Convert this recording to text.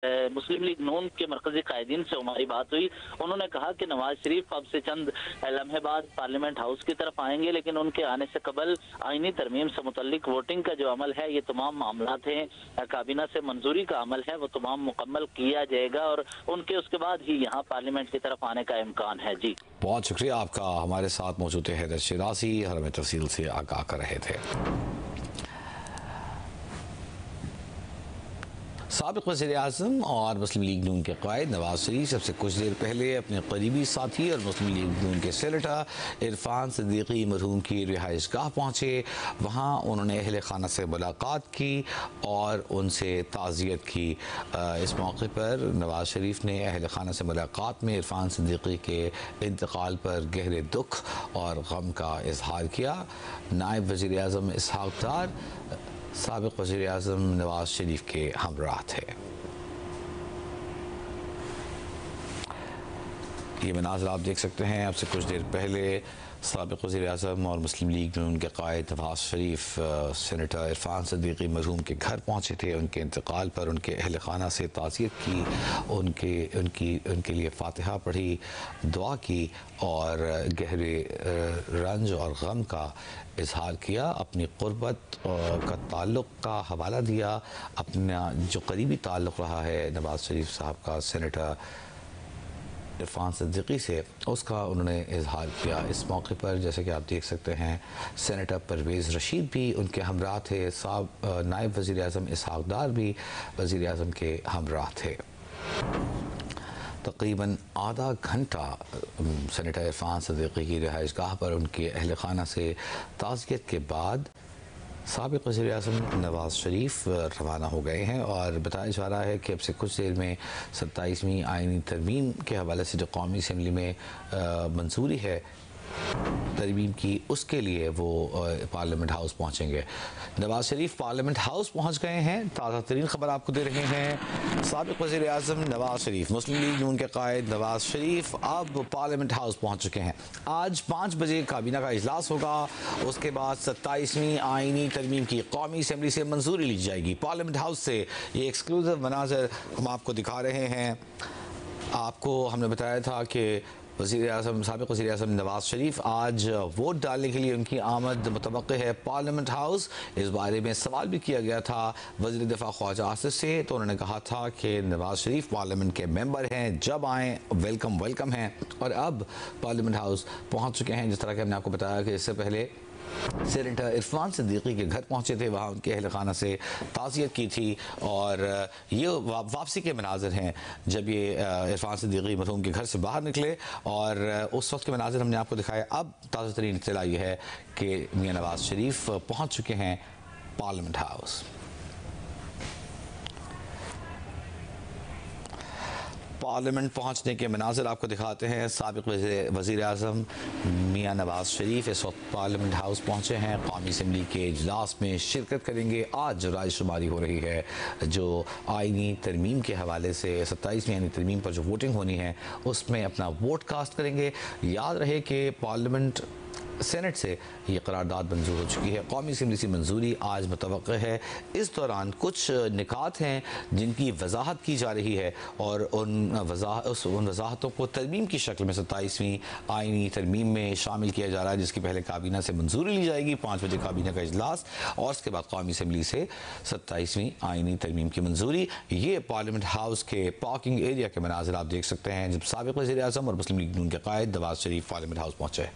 मुस्लिम league नून के मरकजी कायदीन से हमारी बात हुई। उन्होंने कहा कि नवाज शरीफ अब से चंद लम्हे बाद पार्लियामेंट हाउस की तरफ आएंगे, लेकिन उनके आने से कबल आईनी तरमीम से मुतल्लिक वोटिंग का जो अमल है, ये तमाम मामलात हैं, काबीना से मंजूरी का अमल है, वो तमाम मुकम्मल किया जाएगा और उनके उसके बाद ही यहाँ पार्लियामेंट की तरफ आने का इम्कान है। जी बहुत शुक्रिया आपका। हमारे साथ मौजूद है हैदर शिराजी, हमें तफसील से आगाह कर रहे थे। साबिक़ वज़ीर-ए-आज़म और मुस्लिम लीग नून के क़ायद नवाज शरीफ सबसे कुछ देर पहले अपने करीबी साथी और मुस्लिम लीग नून के सेनेटर इरफान सिद्दीकी मरहूम की रिहाइश गाह पहुँचे। वहाँ उन्होंने अहल खाना से मुलाकात की और उनसे ताज़ियत की। इस मौके पर नवाज शरीफ ने अहल खाना से मुलाकात में इरफान सिद्दीकी के इंतकाल पर गहरे दुख और गम का इजहार किया। नायब वज़ीर-ए-आज़म इसहाक़ डार साबिक़ वज़ीर-ए-आज़म नवाज शरीफ के हमराह थे। ये मनाज़र आप देख सकते हैं। अब से कुछ देर पहले साबिक़ वज़ीर-ए-आज़म और मुस्लिम लीग नून के क़ायद नवाज शरीफ सेनेटर इरफान सिद्दीकी मरहूम के घर पहुँचे थे। उनके इंतकाल पर उनके अहल खाना से ताज़ियत की, उनके लिए फ़ातिहा पढ़ी, दुआ की और गहरे रंज और गम का इजहार किया। अपनी क़ुर्बत का ताल्लुक़ का हवाला दिया। अपना जो करीबी ताल्लुक़ रहा है नवाज शरीफ साहब का सेनेटर इरफान सिद्दीकी से, उसका उन्होंने इजहार किया। इस मौके पर जैसे कि आप देख सकते हैं सेनेटर परवेज़ रशीद भी उनके हमराह थे। नायब वज़ीर-ए-आज़म इसहाक़ डार भी वज़ीर-ए-आज़म के हमराह थे। तकरीबन आधा घंटा सेनेटर इरफान सिद्दीकी की रिहाइश गाह पर उनके अहल खाना से ताज़ियत के बाद साबिक़ वज़ीर-ए-आज़म नवाज शरीफ रवाना हो गए हैं और बताया जा रहा है कि अब से कुछ देर में 27वीं आईनी तरमीम के हवाले से जो कौमी असम्बली में मंजूरी है तरमीम की, उसके लिए वो पार्लियामेंट हाउस पहुंचेंगे। नवाज शरीफ पार्लियामेंट हाउस पहुंच गए हैं। ताज़ा तरीन खबर आपको दे रहे हैं। साबिक़ वज़ीर-ए-आज़म नवाज शरीफ, मुस्लिम लीग नून के क़ायद नवाज शरीफ अब पार्लियामेंट हाउस पहुंच चुके हैं। आज 5 बजे काबीना का इजलास होगा। उसके बाद 27वीं आईनी तरमीम की कौमी असम्बली से मंजूरी ली जाएगी। पार्लियामेंट हाउस से ये एक्सक्लूसिव मनाज़र हम आपको दिखा रहे हैं। आपको हमने बताया था कि वज़ीर-ए-आज़म साबिक़ वज़ीर-ए-आज़म नवाज शरीफ आज वोट डालने के लिए उनकी आमद मुतवक्के है पार्लियामेंट हाउस। इस बारे में सवाल भी किया गया था वज़ीर दिफ़ा ख्वाजा आसिफ से, तो उन्होंने कहा था कि नवाज शरीफ पार्लियामेंट के मेंबर हैं, जब आएँ वेलकम हैं। और अब पार्लियामेंट हाउस पहुँच चुके हैं। जिस तरह के हमने आपको बताया कि इससे पहले सेनेटर इरफान सिद्दीकी के घर पहुंचे थे, वहाँ उनके अहल खाना से ताज़ियत की थी और ये वापसी के मनाज़र हैं जब ये इरफान सिद्दीकी मरहूम के घर से बाहर निकले और उस वक्त के मनाज़र हमने आपको दिखाए। अब ताज़ा तरीन इत्तला ये है कि मियाँ नवाज शरीफ पहुँच चुके हैं पार्लियामेंट हाउस। पार्लियामेंट पहुंचने के मनाज़र आपको दिखाते हैं। साबिक़ वज़ीर-ए-आज़म मियाँ नवाज शरीफ इस वक्त पार्लियामेंट हाउस पहुंचे हैं। कौमी असम्बली के इजलास में शिरकत करेंगे। आज जो रायशुमारी हो रही है, जो आईनी तरमीम के हवाले से 27वीं आईनी तरमीम पर जो वोटिंग होनी है, उसमें अपना वोट कास्ट करेंगे। याद रहे कि पार्लियामेंट सेनेट से ये करारदाद मंजूर हो चुकी है। कौमी असम्बली से मंजूरी आज मुतवक्के है। इस दौरान कुछ निकात हैं जिनकी वजाहत की जा रही है और उन वजाहतों को तरमीम की शक्ल में 27वीं आईनी तरमीम में शामिल किया जा रहा है, जिसकी पहले काबीना से मंजूरी ली जाएगी। 5 बजे काबीना का इजलास और उसके बाद कौमी असम्बली से 27वीं आईनी तरमीम की मंजूरी। ये पार्लियामेंट हाउस के पार्किंग एरिया के मनाज़र आप देख सकते हैं जब साबिक़ वज़ीर-ए-आज़म और मुस्लिम लीग नून के क़ायद नवाज शरीफ पार्लियामेंट हाउस पहुँचे।